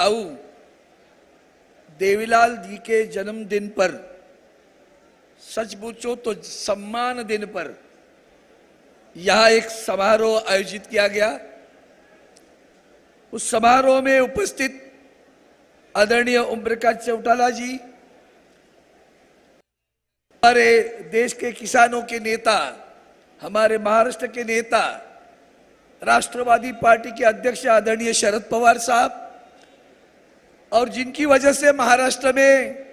ताऊ देवीलाल जी के जन्मदिन पर, सच पूछो तो सम्मान दिन पर यहां एक समारोह आयोजित किया गया। उस समारोह में उपस्थित आदरणीय ओम प्रकाश चौटाला जी, हमारे देश के किसानों के नेता, हमारे महाराष्ट्र के नेता, राष्ट्रवादी पार्टी के अध्यक्ष आदरणीय शरद पवार साहब, और जिनकी वजह से महाराष्ट्र में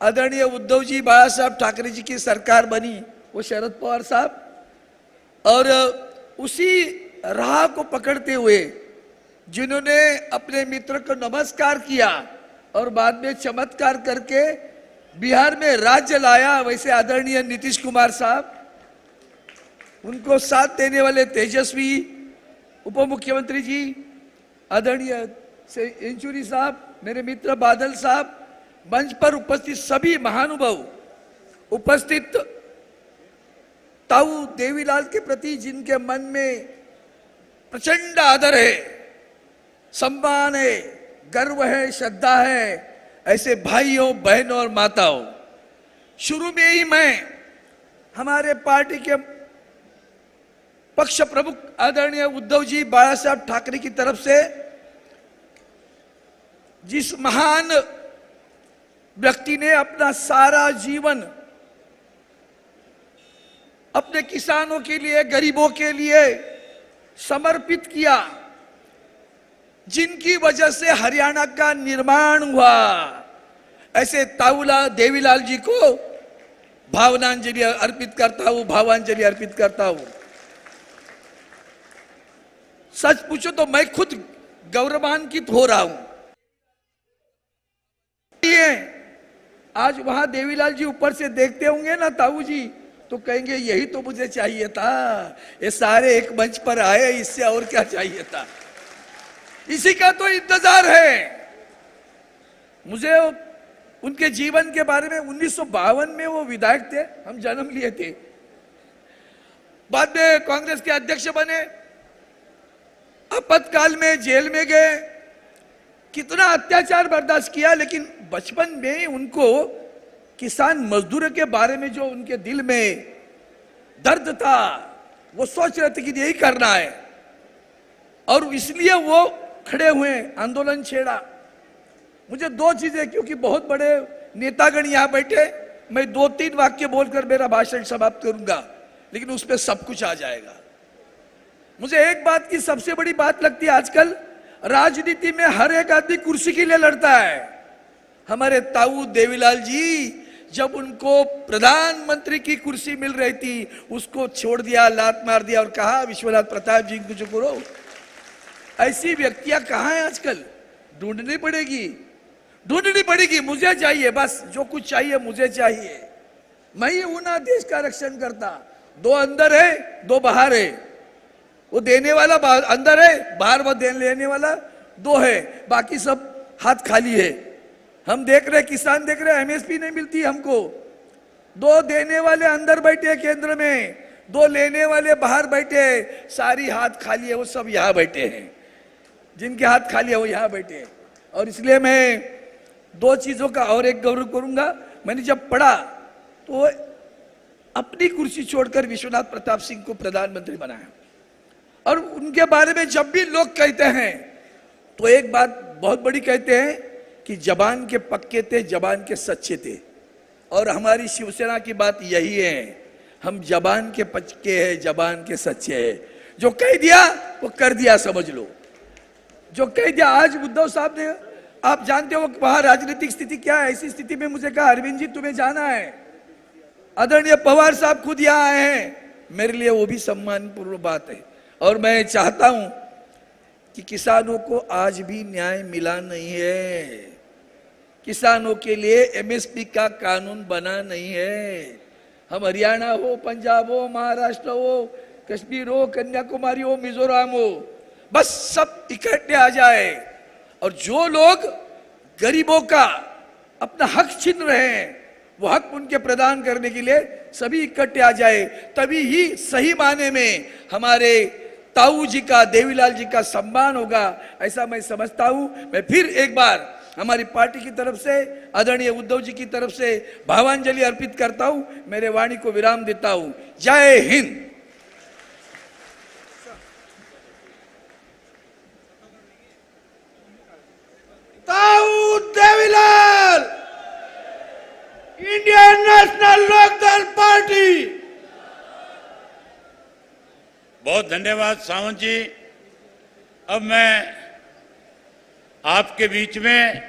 आदरणीय उद्धव जी बाला साहब ठाकरे जी की सरकार बनी, वो शरद पवार साहब, और उसी राह को पकड़ते हुए जिन्होंने अपने मित्र को नमस्कार किया और बाद में चमत्कार करके बिहार में राज्य लाया, वैसे आदरणीय नीतीश कुमार साहब, उनको साथ देने वाले तेजस्वी उप मुख्यमंत्री जी, आदरणीय येचुरी साहब, मेरे मित्र बादल साहब, मंच पर उपस्थित सभी महानुभाव, उपस्थित ताऊ देवीलाल के प्रति जिनके मन में प्रचंड आदर है, सम्मान है, गर्व है, श्रद्धा है, ऐसे भाइयों, बहनों और माताओं, शुरू में ही मैं हमारे पार्टी के पक्ष प्रमुख आदरणीय उद्धव जी बाला साहब ठाकरे की तरफ से जिस महान व्यक्ति ने अपना सारा जीवन अपने किसानों के लिए, गरीबों के लिए समर्पित किया, जिनकी वजह से हरियाणा का निर्माण हुआ, ऐसे ताऊला देवीलाल जी को भावनांजलि अर्पित करता हूं, भावांजलि अर्पित करता हूं। सच पूछो तो मैं खुद गौरवान्वित हो रहा हूं। आज वहां देवीलाल जी ऊपर से देखते होंगे ना ताऊ जी, तो कहेंगे यही तो मुझे चाहिए था, ये सारे एक मंच पर आए, इससे और क्या चाहिए था, इसी का तो इंतजार है। मुझे उनके जीवन के बारे में 1952 में वो विधायक थे, हम जन्म लिए थे, बाद में कांग्रेस के अध्यक्ष बने, आपातकाल में जेल में गए, कितना अत्याचार बर्दाश्त किया, लेकिन बचपन में उनको किसान मजदूर के बारे में जो उनके दिल में दर्द था, वो सोच रहे थे कि यही करना है, और इसलिए वो खड़े हुए, आंदोलन छेड़ा। मुझे दो चीजें, क्योंकि बहुत बड़े नेतागण यहां बैठे, मैं 2-3 वाक्य बोलकर मेरा भाषण समाप्त करूंगा, लेकिन उसमें सब कुछ आ जाएगा। मुझे एक बात की सबसे बड़ी बात लगती है, आजकल राजनीति में हर एक आदमी कुर्सी के लिए लड़ता है। हमारे ताऊ देवीलाल जी, जब उनको प्रधानमंत्री की कुर्सी मिल रही थी, उसको छोड़ दिया, लात मार दिया और कहा विश्वनाथ प्रताप जी को जो करो। ऐसी व्यक्तियां कहां हैं आजकल? ढूंढनी पड़ेगी। मुझे चाहिए, बस जो कुछ चाहिए मुझे चाहिए। मैं ही हूं ना देश का रक्षण करता। 2 अंदर है, 2 बाहर है। वो देने वाला अंदर है, बाहर वो लेने वाला 2 है, बाकी सब हाथ खाली है। हम देख रहे, किसान देख रहे, एमएसपी नहीं मिलती हमको। 2 देने वाले अंदर बैठे केंद्र में, 2 लेने वाले बाहर बैठे, सारी हाथ खाली है, वो सब यहाँ बैठे हैं। जिनके हाथ खाली है वो यहाँ बैठे हैं। और इसलिए मैं 2 चीजों का और एक गौरव करूंगा। मैंने जब पढ़ा तो अपनी कुर्सी छोड़कर विश्वनाथ प्रताप सिंह को प्रधानमंत्री बनाया, और उनके बारे में जब भी लोग कहते हैं तो एक बात बहुत बड़ी कहते हैं कि जबान के पक्के थे, जबान के सच्चे थे। और हमारी शिवसेना की बात यही है, हम जबान के पक्के हैं, जबान के सच्चे हैं। जो कह दिया वो कर दिया, समझ लो। जो कह दिया, आज उद्धव साहब ने, आप जानते हो वहां राजनीतिक स्थिति क्या है, ऐसी स्थिति में मुझे कहा अरविंद जी तुम्हें जाना है, आदरणीय पवार साहब खुद यहाँ आए हैं, मेरे लिए वो भी सम्मानपूर्ण बात है। और मैं चाहता हूं कि किसानों को आज भी न्याय मिला नहीं है। किसानों के लिए एमएसपी का कानून बना नहीं है। हम हरियाणा हो, पंजाब हो, महाराष्ट्र हो, कश्मीर हो, कन्याकुमारी हो, मिजोरम हो, बस सब इकट्ठे आ जाए, और जो लोग गरीबों का अपना हक छीन रहे हैं, वो हक उनके प्रदान करने के लिए सभी इकट्ठे आ जाए, तभी ही सही माने में हमारे ताऊ जी का, देवीलाल जी का सम्मान होगा, ऐसा मैं समझता हूं। मैं फिर एक बार हमारी पार्टी की तरफ से, आदरणीय उद्धव जी की तरफ से भावांजलि अर्पित करता हूं, मेरे वाणी को विराम देता हूं। जय हिंद। Tau Devilal, Indian national Lokdal party. बहुत धन्यवाद सावंत जी। अब मैं आपके बीच में